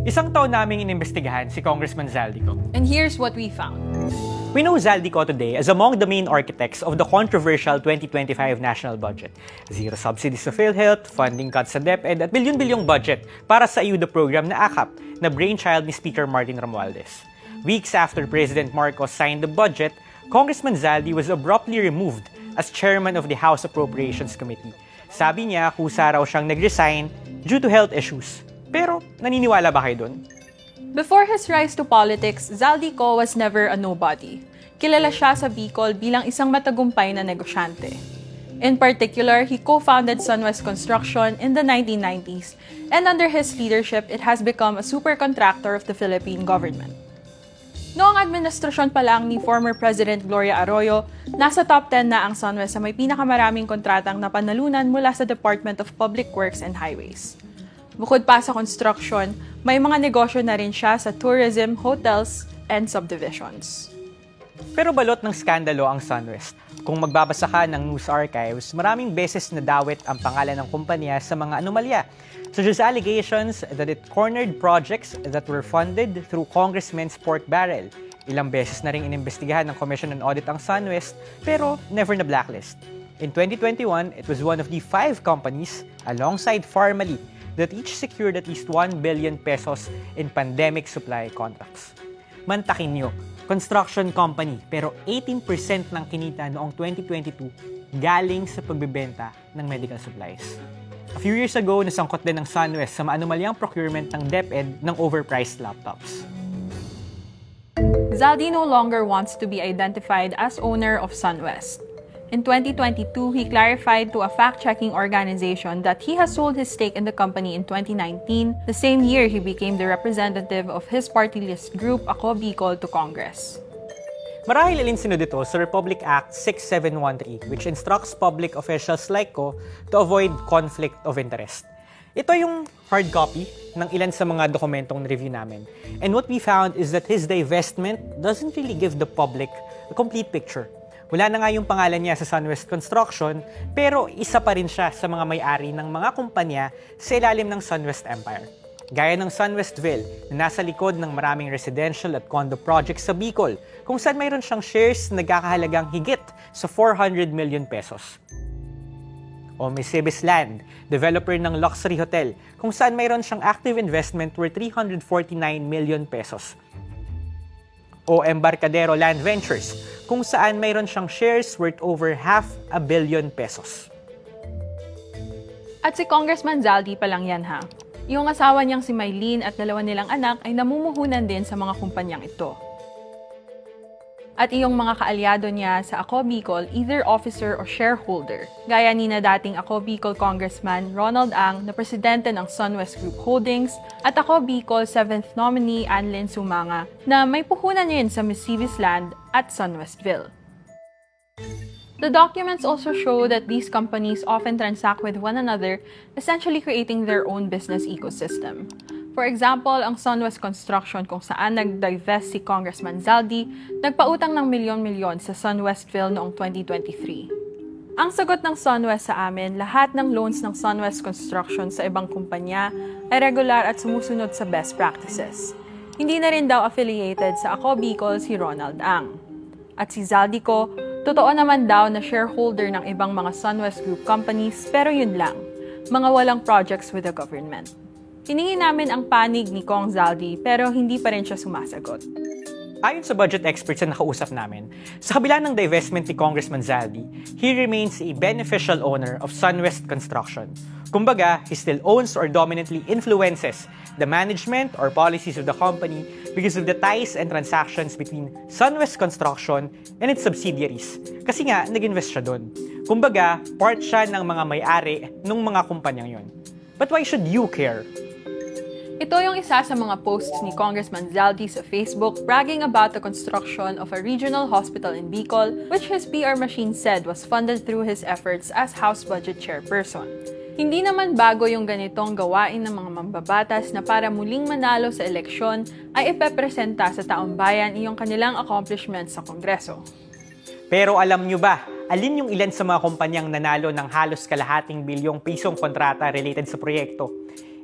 Isang taon naming inimbestigahan si Congressman Zaldico. And here's what we found. We know Zaldico today as among the main architects of the controversial 2025 national budget. Zero subsidies sa PhilHealth, funding cuts sa DepEd at bilyon-bilyong budget para sa ayuda program na AKAP na brainchild ni Speaker Martin Romualdez. Weeks after President Marcos signed the budget, Congressman Zaldi was abruptly removed as chairman of the House Appropriations Committee. Sabi niya kusa raw siyang nag-resign due to health issues. Pero naniniwala ba kayo dun? Before his rise to politics, Zaldico was never a nobody. Kilala siya sa Bicol bilang isang matagumpay na negosyante. In particular, he co-founded Sunwest Construction in the 1990s, and under his leadership, it has become a super contractor of the Philippine government. Noong administrasyon pa lang ni former President Gloria Arroyo, nasa top 10 na ang Sunwest sa may pinakamaraming kontratang napanalunan mula sa Department of Public Works and Highways. Bukod pa sa construction, may mga negosyo na rin siya sa tourism, hotels, and subdivisions. Pero balot ng skandalo ang Sunwest. Kung magbabasa ka ng news archives, maraming beses nadawit ang pangalan ng kumpanya sa mga anomalya, such as allegations that it cornered projects that were funded through Congressman's pork barrel. Ilang beses na rin inimbestigahan ng Commission on Audit ang Sunwest, pero never na blacklist. In 2021, it was one of the 5 companies, alongside Pharmally, that each secured at least 1 billion pesos in pandemic supply contracts. Mantakin nyo, construction company, pero 18% ng kinita noong 2022 galing sa pagbebenta ng medical supplies. A few years ago, nasangkot din ng Sunwest sa maanumalyang procurement ng DepEd ng overpriced laptops. Zaldi no longer wants to be identified as owner of Sunwest. In 2022, he clarified to a fact-checking organization that he has sold his stake in the company in 2019, the same year he became the representative of his party list group, Ako Bicol, to Congress. Marahil ilinsin dito sa Republic Act 6713, which instructs public officials like ko to avoid conflict of interest. Ito yung hard copy ng ilan sa mga dokumentong review namin. And what we found is that his divestment doesn't really give the public a complete picture. Wala na nga yung pangalan niya sa Sunwest Construction, pero isa pa rin siya sa mga may-ari ng mga kumpanya sa ilalim ng Sunwest Empire. Gaya ng Sunwestville na nasa likod ng maraming residential at condo projects sa Bicol, kung saan mayroon siyang shares na nagkakahalagang higit sa 400 million pesos. O Mercedes Land, developer ng luxury hotel, kung saan mayroon siyang active investment worth 349 million pesos. O Embarcadero Land Ventures, kung saan mayroon siyang shares worth over 500 million pesos. At si Congressman Zaldi pa lang yan ha. Yung asawa niyang si Mylene at 2 nilang anak ay namumuhunan din sa mga kumpanyang ito. At iyong mga kaalyado niya sa Ako Bicol, either officer or shareholder, gaya ni na dating Ako Bicol Congressman Ronald Ang na presidente ng Sunwest Group Holdings at Ako Bicol 7th nominee Anlin Sumanga na may puhunan rin sa Mercedes Land at Sunwestville. The documents also show that these companies often transact with one another, essentially creating their own business ecosystem. For example, ang Sunwest Construction kung saan nag-divest si Congressman Zaldi, nagpautang ng milyon-milyon sa Sunwestville noong 2023. Ang sagot ng Sunwest sa amin, lahat ng loans ng Sunwest Construction sa ibang kumpanya ay regular at sumusunod sa best practices. Hindi na rin daw affiliated sa Ako Bicol si Ronald Ang. At si Zaldico, totoo naman daw na shareholder ng ibang mga Sunwest Group companies, pero yun lang, mga walang projects with the government. Hiningi namin ang panig ni Kong Zaldi pero hindi pa rin siya sumasagot. Ayon sa budget experts na nakausap namin, sa kabila ng divestment ni Congressman Zaldi, he remains a beneficial owner of Sunwest Construction. Kumbaga, he still owns or dominantly influences the management or policies of the company because of the ties and transactions between Sunwest Construction and its subsidiaries. Kasi nga, nag-invest siya doon. Kumbaga, part siya ng mga may-ari ng mga kumpanyang yon. But why should you care? Ito yung isa sa mga posts ni Congressman Zaldi sa Facebook bragging about the construction of a regional hospital in Bicol, which his PR machine said was funded through his efforts as House Budget Chairperson. Hindi naman bago yung ganitong gawain ng mga mambabatas na para muling manalo sa eleksyon ay ipepresenta sa taong bayan yung kanilang accomplishments sa Kongreso. Pero alam nyo ba, alin yung ilan sa mga kumpanyang nanalo ng halos kalahating bilyong pisong kontrata related sa proyekto?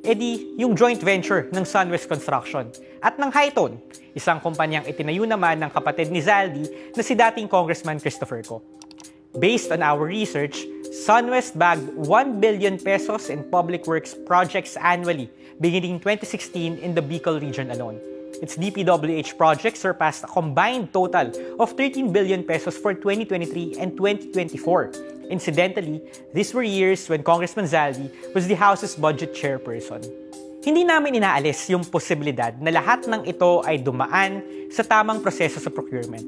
edi yung joint venture ng SunWest Construction at ng Hitone, isang kumpanyang itinayo naman ng kapatid ni Zaldi na si dating Congressman Christopher Co. Based on our research, SunWest bagged 1 billion pesos in public works projects annually beginning 2016 in the Bicol region alone. Its DPWH projects surpassed a combined total of 13 billion pesos for 2023 and 2024. Incidentally, these were years when Congressman Zaldi was the House's budget chairperson. Hindi namin inaalis yung posibilidad na lahat ng ito ay dumaan sa tamang proseso sa procurement.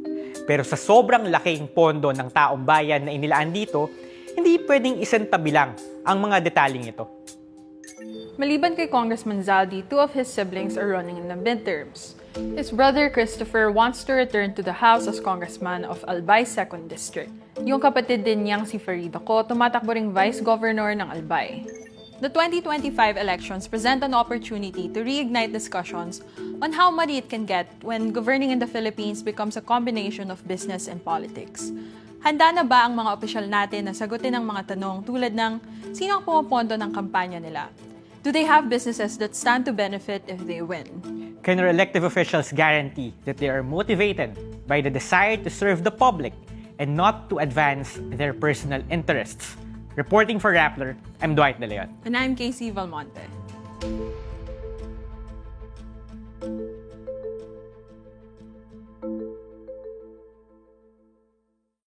Pero sa sobrang laking pondo ng taong bayan na inilaan dito, hindi pwedeng isantabi lang ang mga detaling ito. Maliban kay Congressman Zaldi, 2 of his siblings are running in the midterms. His brother Christopher wants to return to the House as Congressman of Albay 2nd District. Yung kapatid din niyang si Farida Co, tumatakbo ring Vice Governor ng Albay. The 2025 elections present an opportunity to reignite discussions on how muddy it can get when governing in the Philippines becomes a combination of business and politics. Handa na ba ang mga opisyal natin na sagutin ang mga tanong tulad ng sino ang pumapondo ng kampanya nila? Do they have businesses that stand to benefit if they win? Can our elective officials guarantee that they are motivated by the desire to serve the public and not to advance their personal interests? Reporting for Rappler, I'm Dwight De Leon. And I'm Casey Valmonte.